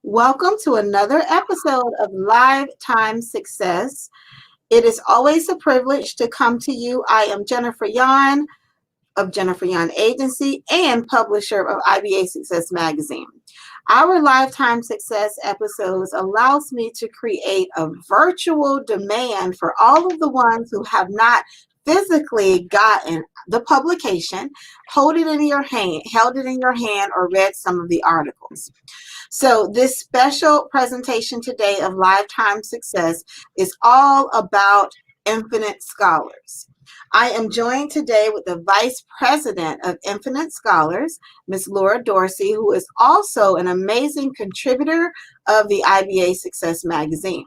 Welcome to another episode of Lifetime Success. It is always a privilege to come to you. I am Jennifer Yon of Jennifer Yon Agency and publisher of IBA Success Magazine. Our Lifetime Success episodes allows me to create a virtual demand for all of the ones who have not physically gotten the publication, held it in your hand, or read some of the articles. So this special presentation today of Lifetime Success is all about Infinite Scholars. I am joined today with the Vice President of Infinite Scholars, Ms. Laura Dorsey, who is also an amazing contributor of the IBA Success Magazine.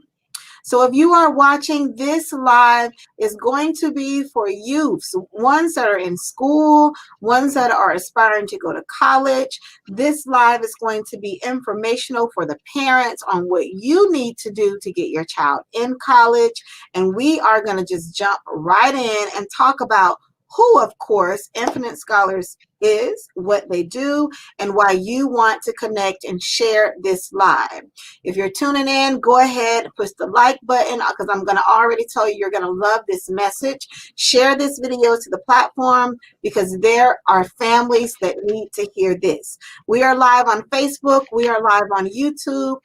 So if you are watching this live, is going to be for youths, ones that are in school, ones that are aspiring to go to college. This live is going to be informational for the parents on what you need to do to get your child in college. And we are going to just jump right in and talk about who, of course, Infinite Scholars is, what they do, and why you want to connect and share this live. If you're tuning in, go ahead and push the like button because I'm going to already tell you you're going to love this message. Share this video to the platform because there are families that need to hear this. We are live on Facebook. We are live on YouTube.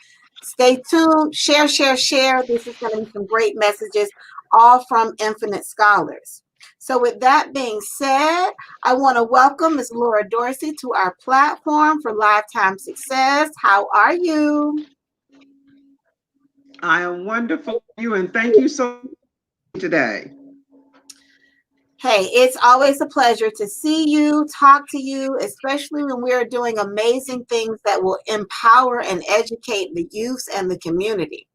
Stay tuned. Share, share, share. This is going to be some great messages, all from Infinite Scholars. So with that being said, I want to welcome Ms. Laura Dorsey to our platform for Lifetime Success. How are you? I am wonderful, and thank you so much today. Hey, it's always a pleasure to see you, talk to you, especially when we're doing amazing things that will empower and educate the youth and the community.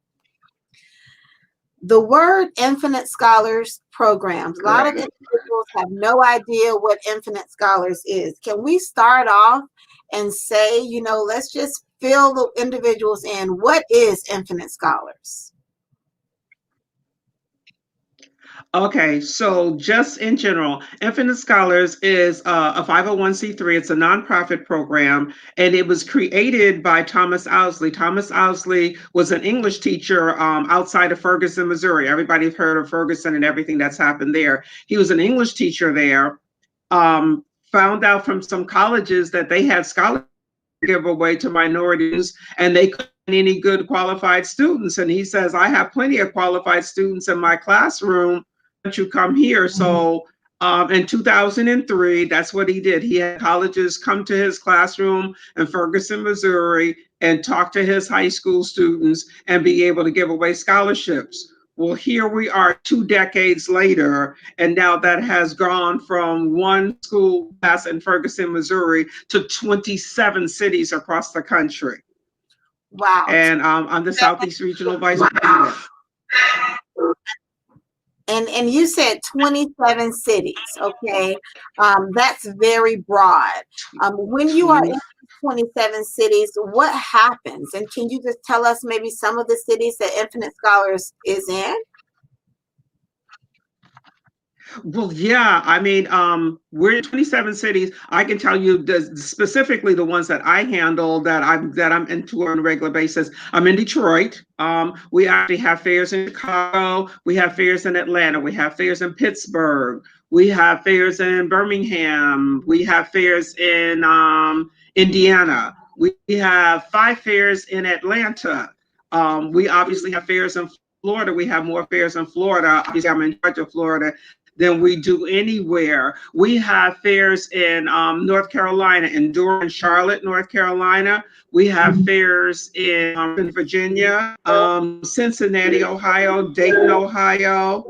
The word Infinite Scholars Programs, a lot of individuals have no idea what Infinite Scholars is. Can we start off and say, let's just fill the individuals in. What is Infinite Scholars? Okay, so just in general, Infinite Scholars is a 501c3. It's a nonprofit program, and it was created by Thomas Owsley. Thomas Owsley was an English teacher outside of Ferguson, Missouri. Everybody's heard of Ferguson and everything that's happened there. He was an English teacher there, found out from some colleges that they had scholarships to give away to minorities, and they couldn't find any good qualified students. And he says, I have plenty of qualified students in my classroom. You come here. So in 2003, that's what he did. He had colleges come to his classroom in Ferguson, Missouri, and talk to his high school students and be able to give away scholarships. Well, here we are 2 decades later, and now that has gone from one school class in Ferguson, Missouri to 27 cities across the country. Wow. And I'm the Southeast Regional Vice President. And you said 27 cities, okay? That's very broad. When you are in 27 cities, what happens? And can you just tell us maybe some of the cities that Infinite Scholars is in? Well, yeah, I mean, we're in 27 cities. I can tell you specifically the ones that I handle that I'm into on a regular basis. I'm in Detroit. We actually have fairs in Chicago. We have fairs in Atlanta. We have fairs in Pittsburgh. We have fairs in Birmingham. We have fairs in Indiana. We have 5 fairs in Atlanta. We obviously have fairs in Florida. We have more fairs in Florida. Obviously, I'm in charge of Florida than we do anywhere. We have fairs in North Carolina, in Durham, Charlotte, North Carolina. We have fairs in Virginia, Cincinnati, Ohio, Dayton, Ohio,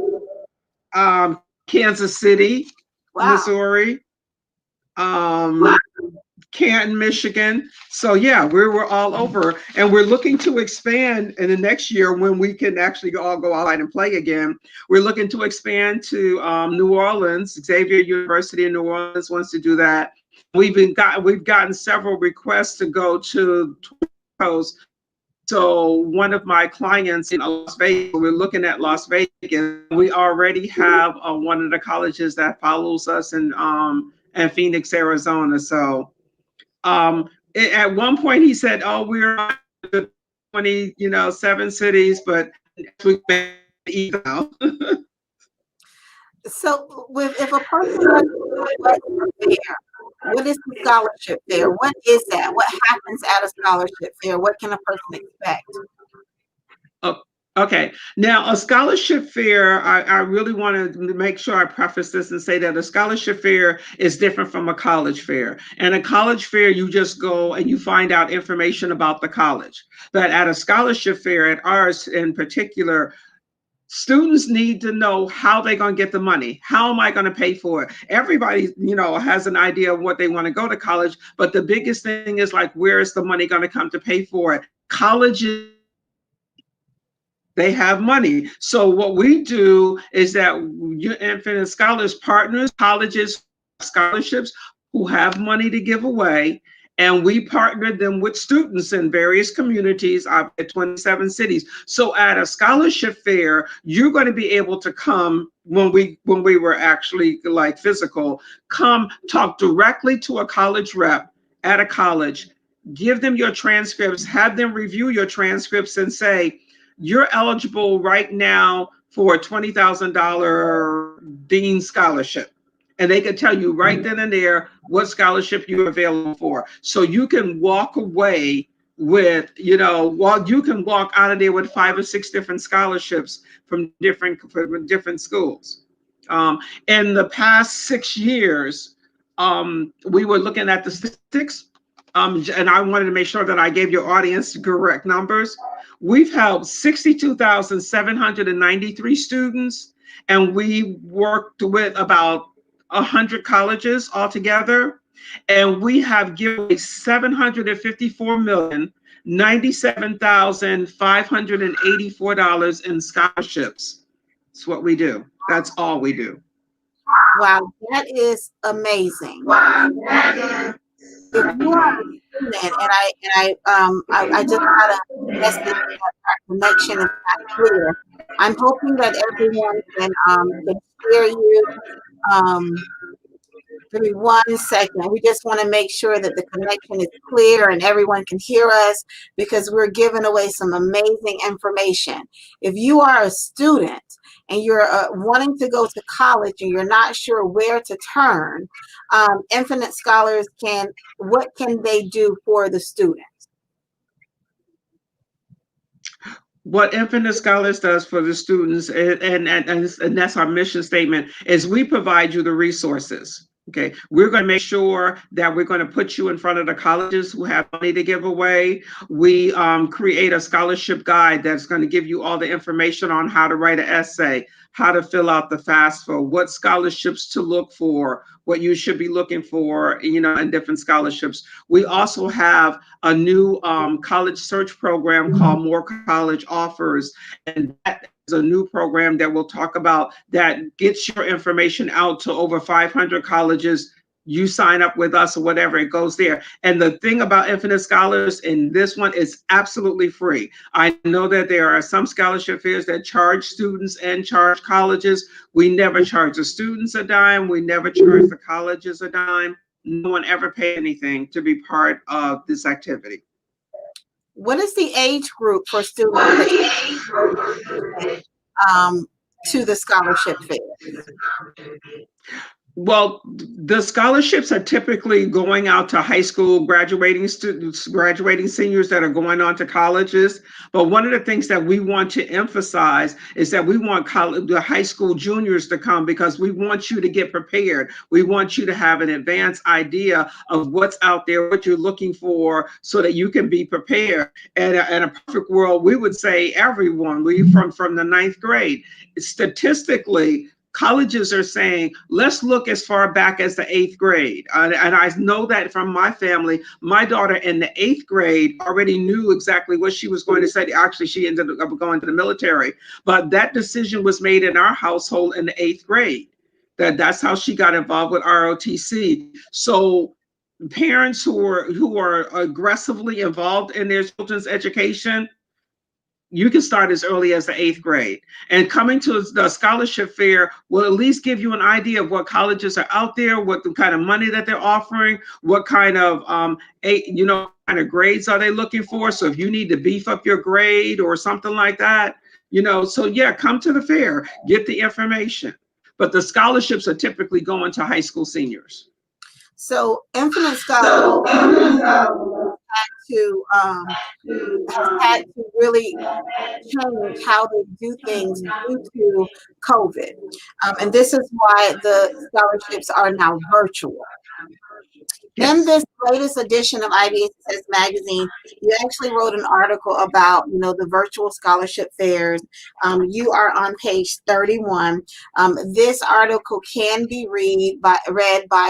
Kansas City, Missouri, Canton, Michigan. So yeah, we're all over, and we're looking to expand in the next year when we can actually all go outside and play again. We're looking to expand to New Orleans. Xavier University in New Orleans wants to do that. We've gotten several requests to go to Coast. So one of my clients in Las Vegas, we're looking at Las Vegas. We already have one of the colleges that follows us in Phoenix, Arizona. So at one point he said, "Oh, we're 27 cities, but we may either now. So, with if a person wants to know what is fair, what is the scholarship fair? What is that? What happens at a scholarship fair? What can a person expect? Oh, okay. Now, a scholarship fair, I really want to make sure I preface this and say that a scholarship fair is different from a college fair. And a college fair, you just go and you find out information about the college. But at a scholarship fair, at ours in particular, students need to know how they're going to get the money. How am I going to pay for it? Everybody, has an idea of what they want to go to college, but the biggest thing is like, where is the money going to come to pay for it? Colleges, they have money. So what we do is that Infinite Scholars partners colleges scholarships who have money to give away, and we partner them with students in various communities at 27 cities. So at a scholarship fair, you're going to be able to come when we were actually like physical, come talk directly to a college rep at a college, give them your transcripts, have them review your transcripts and say, you're eligible right now for a $20,000 Dean Scholarship. And they can tell you right then and there what scholarship you're available for. So you can walk away with, while you can walk out of there with 5 or 6 different scholarships from different schools. In the past 6 years, we were looking at the statistics, and I wanted to make sure that I gave your audience correct numbers. We've helped 62,793 students, and we worked with about 100 colleges altogether, and we have given away $754,097,584 in scholarships. That's what we do. That's all we do. Wow, that is amazing. If you are a student, I just got a message that our connection is not clear. I'm hoping that everyone can hear you. Um, Give me 1 second. We just want to make sure that the connection is clear and everyone can hear us, because we're giving away some amazing information. If you are a student and you're wanting to go to college and you're not sure where to turn, Infinite Scholars what can they do for the students? What Infinite Scholars does for the students, and that's our mission statement, is we provide you the resources. Okay, we're going to make sure that we're going to put you in front of the colleges who have money to give away. We create a scholarship guide that's going to give you all the information on how to write an essay, how to fill out the FAFSA, what scholarships to look for, what you should be looking for, in different scholarships. We also have a new college search program called More College Offers, and that is a new program that we'll talk about that gets your information out to over 500 colleges. You sign up with us or whatever, it goes there. And the thing about Infinite Scholars in this one is absolutely free. I know that there are some scholarship fairs that charge students and charge colleges. We never charge the students a dime. We never charge the colleges a dime. No one ever paid anything to be part of this activity. What is the age group for students to the scholarship fair? Well, the scholarships are typically going out to high school graduating students, graduating seniors that are going on to colleges. But one of the things that we want to emphasize is that we want the high school juniors to come, because we want you to get prepared. We want you to have an advanced idea of what's out there, what you're looking for, so that you can be prepared. And in a perfect world, we would say everyone, from the 9th grade. Statistically, colleges are saying, let's look as far back as the 8th grade. And I know that from my family, my daughter in the 8th grade already knew exactly what she was going to say. Actually, she ended up going to the military. But that decision was made in our household in the 8th grade. That's how she got involved with ROTC. So parents who are aggressively involved in their children's education, you can start as early as the 8th grade. And coming to the scholarship fair will at least give you an idea of what colleges are out there, what the kind of money that they're offering, what kind of kind of grades are they looking for. So if you need to beef up your grade or something like that, so yeah, come to the fair, get the information. But the scholarships are typically going to high school seniors. So Infinite Scholarship has had to really change how they do things due to COVID. And this is why the scholarships are now virtual. Yes. In this latest edition of IBA Success Magazine, you actually wrote an article about, the virtual scholarship fairs. You are on page 31. This article can be read by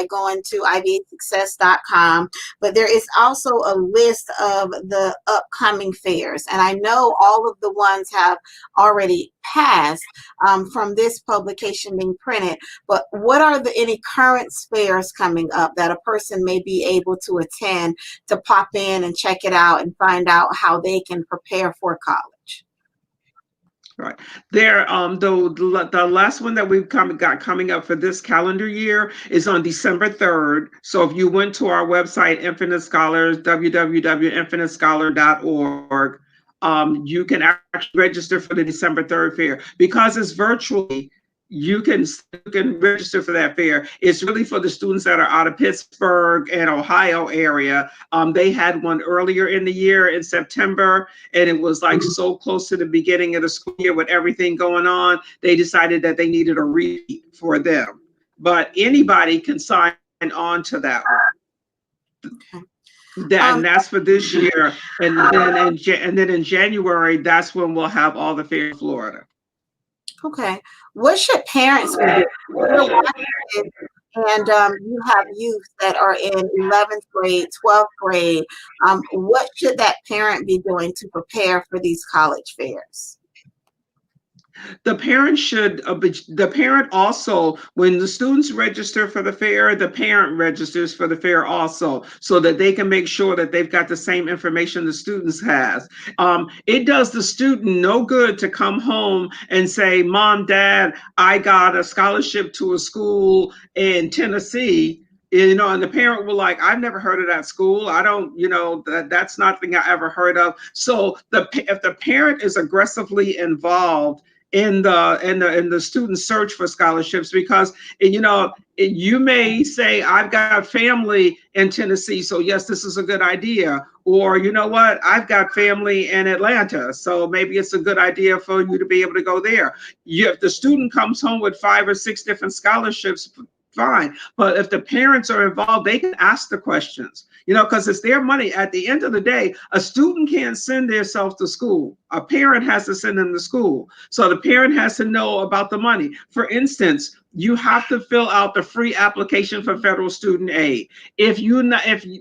going to IBASuccess.com, but there is also a list of the upcoming fairs. And I know all of the ones have already passed from this publication being printed, but what are any current fairs coming up that a person may be able to attend to pop in and check it out and find out how they can prepare for college? Right. There, the last one that we've got coming up for this calendar year is on December 3rd. So if you went to our website, Infinite Scholars, www.infinitescholar.org, you can actually register for the December 3rd fair. Because it's virtually, you can register for that fair. It's really for the students that are out of Pittsburgh and Ohio area. They had one earlier in the year in September, and it was like so close to the beginning of the school year with everything going on, they decided that they needed a repeat for them. But anybody can sign on to that one. And that's for this year. And then in January, that's when we'll have all the fairs in Florida. Okay. What should parents be doing? And you have youth that are in 11th grade, 12th grade. What should that parent be doing to prepare for these college fairs? The parent also, when the students register for the fair, the parent registers for the fair also, so that they can make sure that they've got the same information the students has. It does the student no good to come home and say, Mom, Dad, I got a scholarship to a school in Tennessee. And the parent will like, I've never heard of that school. I don't, that's nothing I ever heard of. So if the parent is aggressively involved in the student search for scholarships, because you may say, I've got family in Tennessee, so yes, this is a good idea. Or you know what, I've got family in Atlanta, so maybe it's a good idea for you to be able to go there. If the student comes home with 5 or 6 different scholarships, fine. But if the parents are involved, they can ask the questions, because it's their money. At the end of the day, a student can't send themselves to school. A parent has to send them to school. So the parent has to know about the money. For instance, you have to fill out the free application for federal student aid. If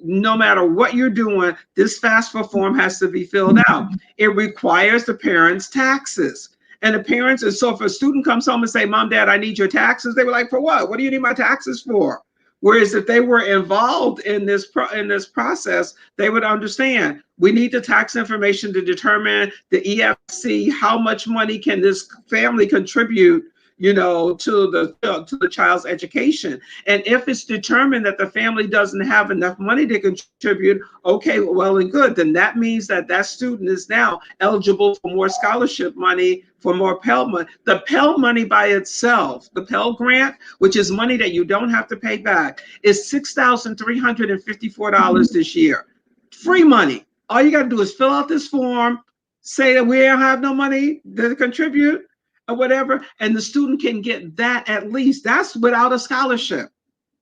no matter what you're doing, this FAFSA form has to be filled out. It requires the parents' taxes. And the parents, and so if a student comes home and say, Mom, Dad, I need your taxes, they were like, for what? What do you need my taxes for? Whereas if they were involved in this process, they would understand, we need the tax information to determine the EFC, how much money can this family contribute, to the child's education. And if it's determined that the family doesn't have enough money to contribute, okay, well and good, then that means that student is now eligible for more scholarship money, for more Pell money. The Pell money by itself, the Pell grant, which is money that you don't have to pay back, is $6,354 this year. Free money. All you got to do is fill out this form, say that we don't have no money to contribute, or whatever, and the student can get that at least. That's without a scholarship.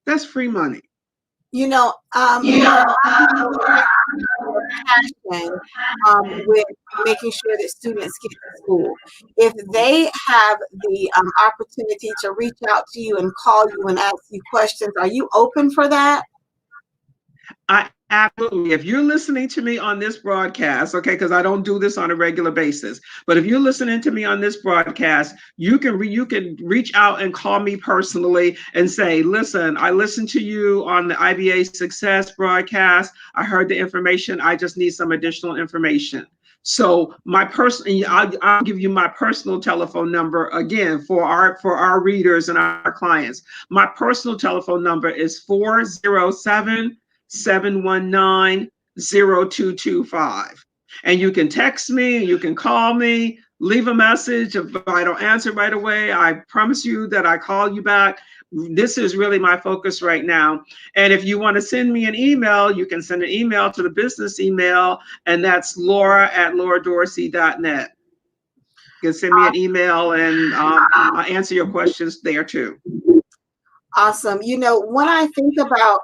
That's free money. Passion with making sure that students get to school. If they have the opportunity to reach out to you and call you and ask you questions, are you open for that? Absolutely. If you're listening to me on this broadcast, okay, because I don't do this on a regular basis, but if you're listening to me on this broadcast, you can reach out and call me personally and say, listen, I listened to you on the IBA Success broadcast. I heard the information. I just need some additional information. So I'll give you my personal telephone number again for our readers and our clients. My personal telephone number is 407-719-0225. And you can text me, you can call me, leave a message. If I don't answer right away, I promise you that I call you back. This is really my focus right now. And if you want to send me an email, you can send an email to the business email, and that's laura@lauradorsey.net. You can send me an email, and I'll answer your questions there too. Awesome. You know, when I think about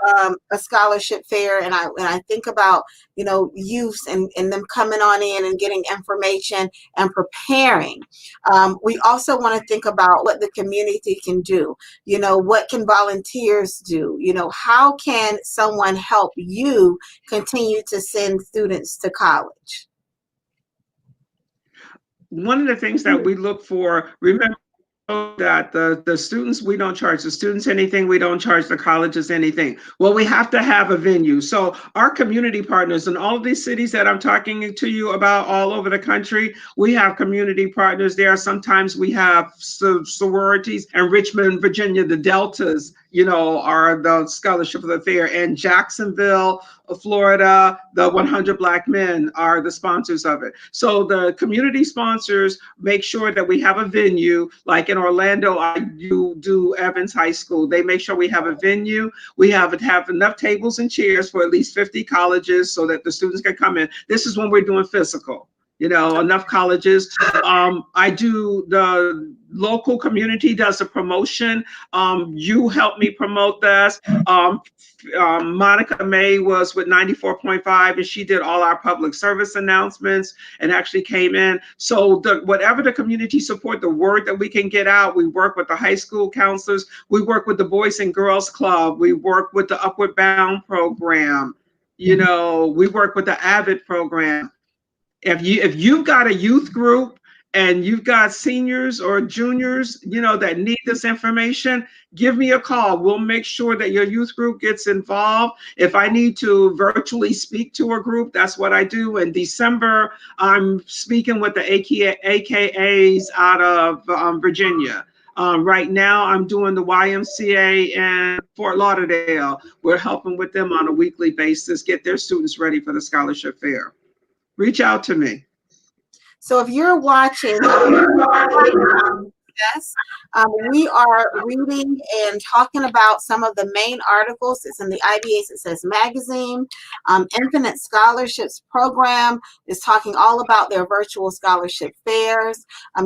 a scholarship fair, and I think about, you know, youth and them coming on in and getting information and preparing, we also want to think about what the community can do. You know, what can volunteers do? You know, how can someone help you continue to send students to college? One of the things that we look for, remember that the students, we don't charge the students anything, we don't charge the colleges anything. Well, we have to have a venue. So our community partners in all of these cities that I'm talking to you about all over the country, we have community partners there. Sometimes we have sororities. In Richmond, Virginia, the Deltas, you know, are the scholarship of the fair. And Jacksonville, Florida, the 100 Black Men are the sponsors of it. So the community sponsors make sure that we have a venue. Like in Orlando, I do Evans High School. They make sure we have a venue. We have enough tables and chairs for at least 50 colleges so that the students can come in. This is when we're doing physical. You know, enough colleges. I do, the local community does a promotion. You help me promote this. Monica May was with 94.5, and she did all our public service announcements and actually came in. So whatever the community support, the word that we can get out, we work with the high school counselors, we work with the Boys and Girls Club, we work with the Upward Bound program, you know, we work with the AVID program. If you've got a youth group and you've got seniors or juniors, you know, that need this information, give me a call. We'll make sure that your youth group gets involved. If I need to virtually speak to a group, that's what I do. In December, I'm speaking with the AKAs out of Virginia. Right now, I'm doing the YMCA in Fort Lauderdale. We're helping with them on a weekly basis, get their students ready for the scholarship fair. Reach out to me. So if you're watching, yes, we are reading and talking about some of the main articles. It's in the IBA Success Magazine. Infinite Scholarships Program is talking all about their virtual scholarship fairs.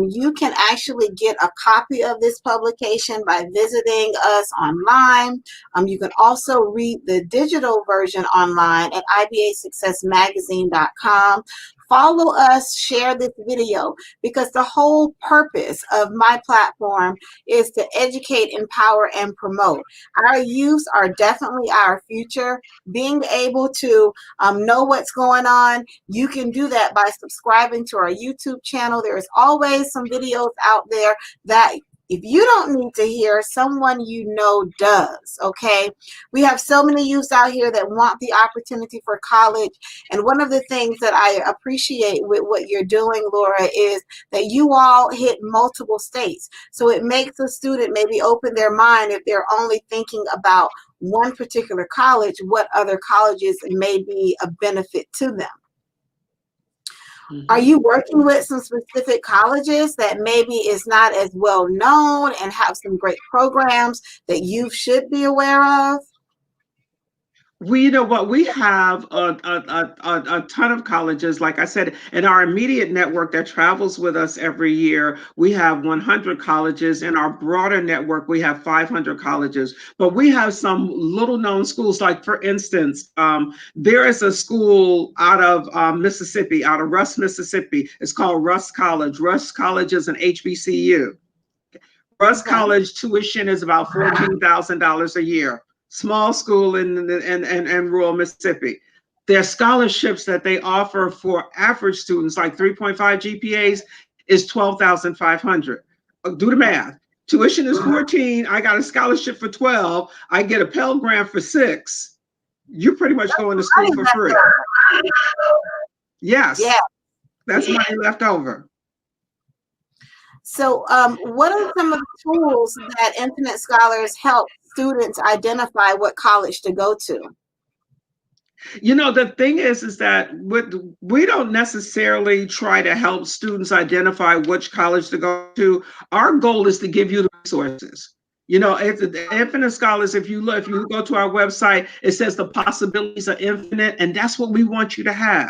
You can actually get a copy of this publication by visiting us online. You can also read the digital version online at IBASuccessMagazine.com. Follow us, share this video, because the whole purpose of my platform is to educate, empower, and promote. Our youth are definitely our future. Being able to know what's going on, you can do that by subscribing to our YouTube channel. There's always some videos out there that if you don't need to hear, someone you know does, okay? We have so many youths out here that want the opportunity for college. And one of the things that I appreciate with what you're doing, Laura, is that you all hit multiple states. So it makes a student maybe open their mind if they're only thinking about one particular college, what other colleges may be a benefit to them. Are you working with some specific colleges that maybe is not as well known and have some great programs that you should be aware of? You know what, we have a ton of colleges, like I said, in our immediate network that travels with us every year. We have 100 colleges. In our broader network, we have 500 colleges. But we have some little known schools, like for instance, there is a school out of Mississippi, out of Rusk, Mississippi. It's called Rusk College. Rusk College is an HBCU. Rusk College tuition is about $14,000 a year. Small school in rural Mississippi. Their scholarships that they offer for average students, like 3.5 GPAs, is $12,500. Do the math. Tuition is 14. I got a scholarship for 12. I get a Pell Grant for 6. You're pretty much going to school for free. Yes. Yeah. That's money left over. So, what are some of the tools that Infinite Scholars help students identify what college to go to? The thing is that we don't necessarily try to help students identify which college to go to. Our goal is to give you the resources. It's Infinite Scholars. If you go to our website, it says the possibilities are infinite, and that's what we want you to have.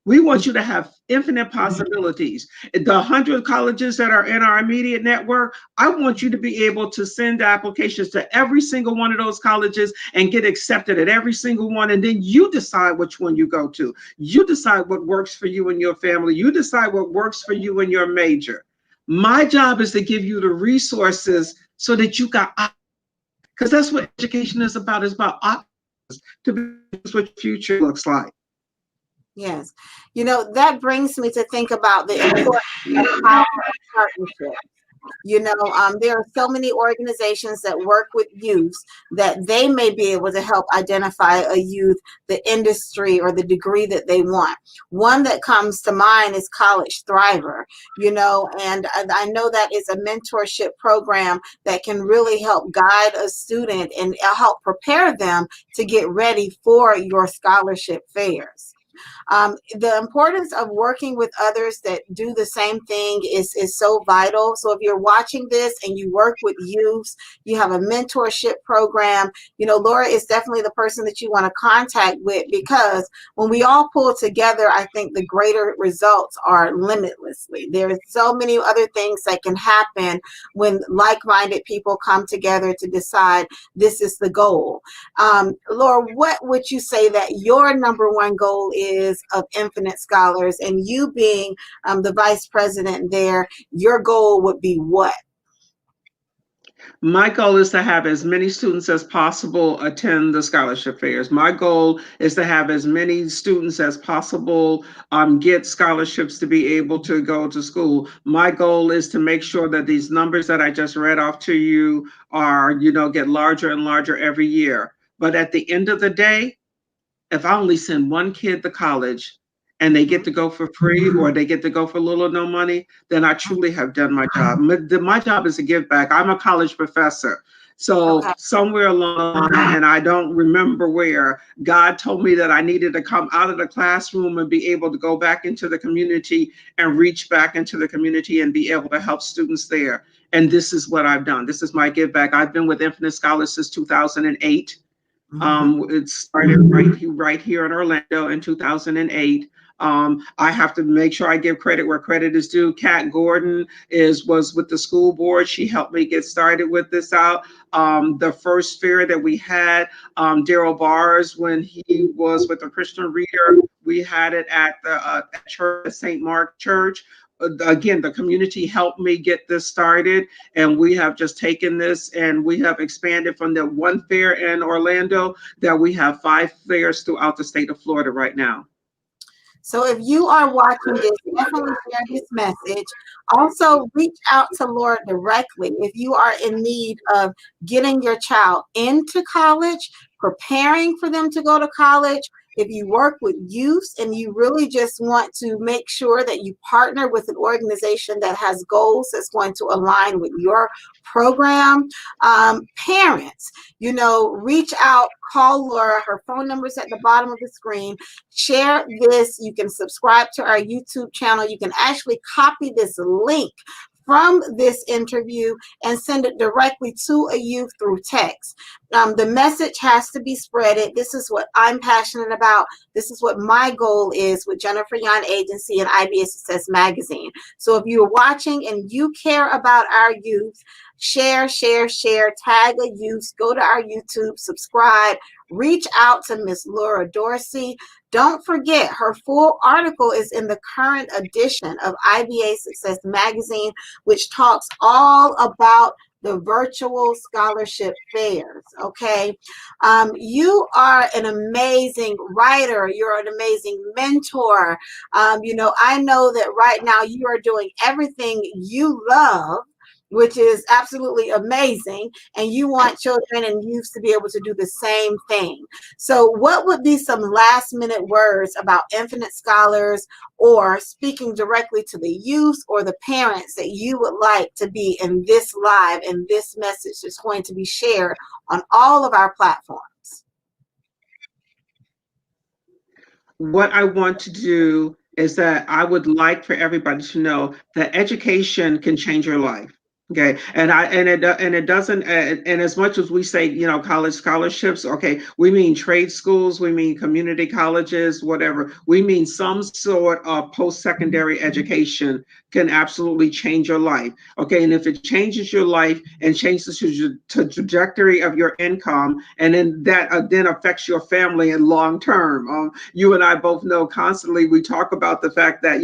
We want you to have infinite possibilities. The 100 colleges that are in our immediate network, I want you to be able to send applications to every single one of those colleges and get accepted at every single one. And then you decide which one you go to. You decide what works for you and your family. You decide what works for you and your major. My job is to give you the resources so that you got, because that's what education is about. It's about options to be what future looks like. Yes. That brings me to think about the importance of power of partnership. There are so many organizations that work with youth that they may be able to help identify a youth, the industry or the degree that they want. One that comes to mind is College Thriver, and I know that is a mentorship program that can really help guide a student and help prepare them to get ready for your scholarship fairs. The importance of working with others that do the same thing is so vital. So if you're watching this and you work with youth, you have a mentorship program, Laura is definitely the person that you want to contact with, because when we all pull together, I think the greater results are limitlessly. There are so many other things that can happen when like-minded people come together to decide this is the goal. Laura, what would you say that your number one goal is of Infinite Scholars, and you being the vice president there, your goal would be what? My goal is to have as many students as possible attend the scholarship fairs. My goal is to have as many students as possible get scholarships to be able to go to school. My goal is to make sure that these numbers that I just read off to you are, get larger and larger every year. But at the end of the day, if I only send one kid to college and they get to go for free or they get to go for little or no money, then I truly have done my job. My job is to give back. I'm a college professor. So Okay. somewhere along the line, and I don't remember where, God told me that I needed to come out of the classroom and be able to go back into the community and reach back into the community and be able to help students there. And this is what I've done. This is my give back. I've been with Infinite Scholars since 2008. It started right here in Orlando in 2008. I have to make sure I give credit where credit is due. Kat Gordon was with the school board. She helped me get started with this out. The first fair that we had, Daryl Bars, when he was with the Christian Reader, we had it at the church, St. Mark Church. Again, the community helped me get this started, and we have just taken this and we have expanded from the one fair in Orlando that we have 5 fairs throughout the state of Florida right now. So if you are watching this, definitely share this message. Also, reach out to Laura directly if you are in need of getting your child into college, preparing for them to go to college. If you work with youth and you really just want to make sure that you partner with an organization that has goals that's going to align with your program, parents, reach out, call Laura. Her phone number is at the bottom of the screen. Share this. You can subscribe to our YouTube channel. You can actually copy this link from this interview and send it directly to a youth through text. The message has to be spreaded. This is what I'm passionate about. This is what my goal is with Jennifer Yon Agency and IBA Success Magazine. So if you're watching and you care about our youth, share, tag a youth, go to our YouTube, subscribe, reach out to Miss Laura Dorsey. Don't forget, her full article is in the current edition of IBA Success Magazine, which talks all about the virtual scholarship fairs, okay? You are an amazing writer. You're an amazing mentor. I know that right now you are doing everything you love, which is absolutely amazing. And you want children and youth to be able to do the same thing. So what would be some last minute words about Infinite Scholars, or speaking directly to the youth or the parents, that you would like to be in this live and this message that's going to be shared on all of our platforms? What I want to do is that I would like for everybody to know that education can change your life. Okay, and it doesn't, and as much as we say, college scholarships, okay, we mean trade schools, we mean community colleges, whatever. We mean some sort of post-secondary education can absolutely change your life. Okay, and if it changes your life and changes the trajectory of your income, and then that then affects your family in long term. You and I both know constantly we talk about the fact that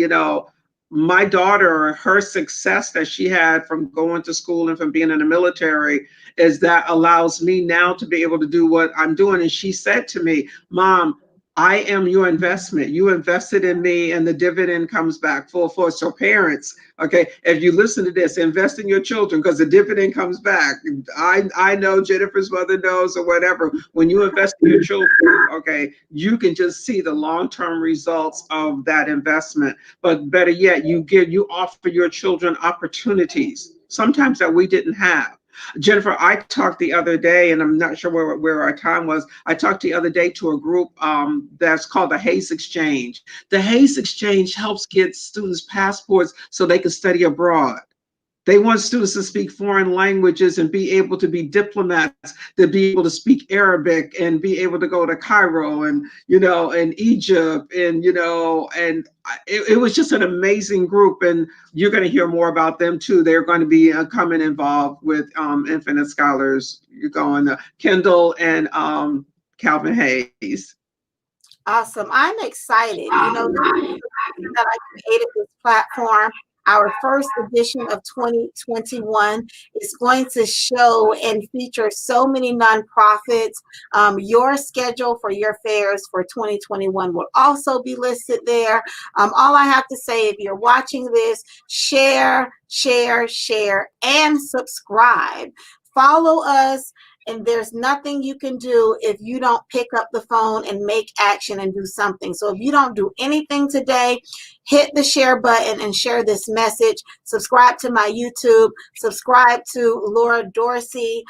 my daughter, her success that she had from going to school and from being in the military is that allows me now to be able to do what I'm doing. And she said to me, Mom, I am your investment. You invested in me and the dividend comes back full force. So parents, okay, if you listen to this, invest in your children because the dividend comes back. I know, Jennifer's mother knows, or whatever. When you invest in your children, okay, you can just see the long-term results of that investment. But better yet, you offer your children opportunities, sometimes that we didn't have. Jennifer, I talked the other day, and I'm not sure where our time was. I talked the other day to a group that's called the Hayes Exchange. The Hayes Exchange helps get students passports so they can study abroad. They want students to speak foreign languages and be able to be diplomats, to be able to speak Arabic and be able to go to Cairo and Egypt and it was just an amazing group. And you're going to hear more about them too. They're going to be coming involved with Infinite Scholars. You're going to Kendall and Calvin Hayes. Awesome. I'm excited. That I created this platform. Our first edition of 2021 is going to show and feature so many nonprofits. Your schedule for your fairs for 2021 will also be listed there. All I have to say, if you're watching this, share, and subscribe. Follow us. And there's nothing you can do if you don't pick up the phone and make action and do something. So if you don't do anything today, hit the share button and share this message. Subscribe to my YouTube. Subscribe to Laura Dorsey.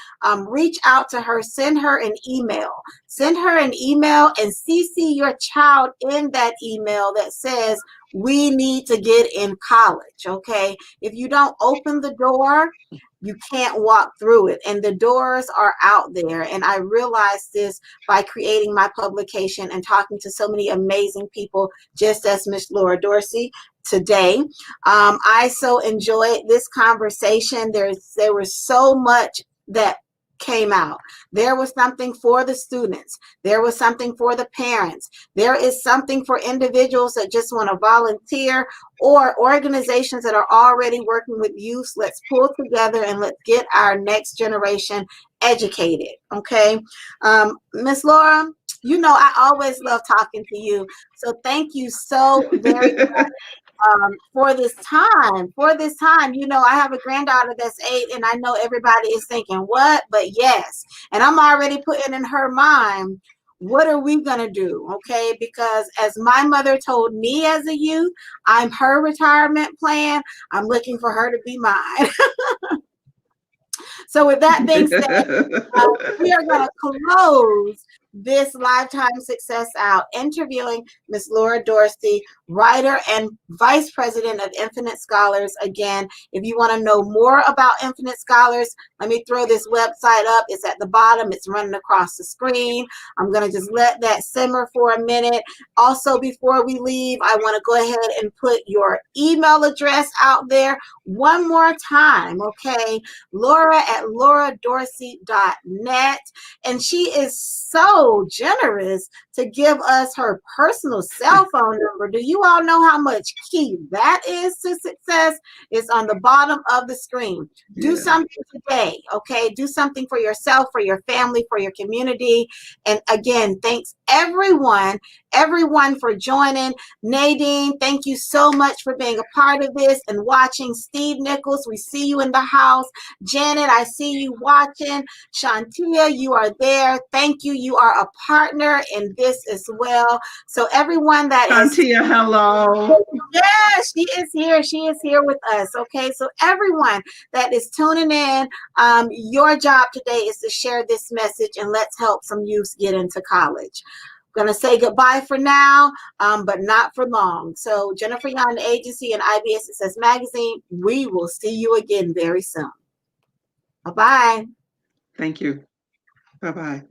Reach out to her. Send her an email. Send her an email and CC your child in that email that says, we need to get in college, okay? If you don't open the door, you can't walk through it, and the doors are out there. And I realized this by creating my publication and talking to so many amazing people, just as Miss Laura Dorsey today. I so enjoyed this conversation. There was so much that came out. There was something for the students. There was something for the parents. There is something for individuals that just want to volunteer, or organizations that are already working with youth. Let's pull together and let's get our next generation educated. Okay. Miss Laura, I always love talking to you. So thank you so very much. For this time, I have a granddaughter that's 8, and I know everybody is thinking, what? But yes, and I'm already putting in her mind, what are we going to do? Okay, because as my mother told me as a youth, I'm her retirement plan. I'm looking for her to be mine. So with that being said, we are going to close this Lifetime Success Out interviewing Miss Laura Dorsey, writer and vice president of Infinite Scholars. Again, if you want to know more about Infinite Scholars, let me throw this website up. It's at the bottom. It's running across the screen. I'm going to just let that simmer for a minute. Also, before we leave, I want to go ahead and put your email address out there one more time, okay? Laura@lauradorsey.net. And she is so generous to give us her personal cell phone number. Do you all know how much key that is to success? It's on the bottom of the screen. Do Yeah. something today, okay? Do something for yourself, for your family, for your community. And again, thanks everyone for joining. Nadine, thank you so much for being a part of this and watching. Steve Nichols, we see you in the house. Janet, I see you watching. Shantia, you are there. Thank you. You are a partner in this as well. So everyone that has, Shantia, hello. yes, she is here. She is here with us. Okay. So everyone that is tuning in, your job today is to share this message and let's help some youth get into college. Going to say goodbye for now, but not for long. So Jennifer Young Agency and IBA Success Magazine, we will see you again very soon. Bye-bye. Thank you. Bye-bye.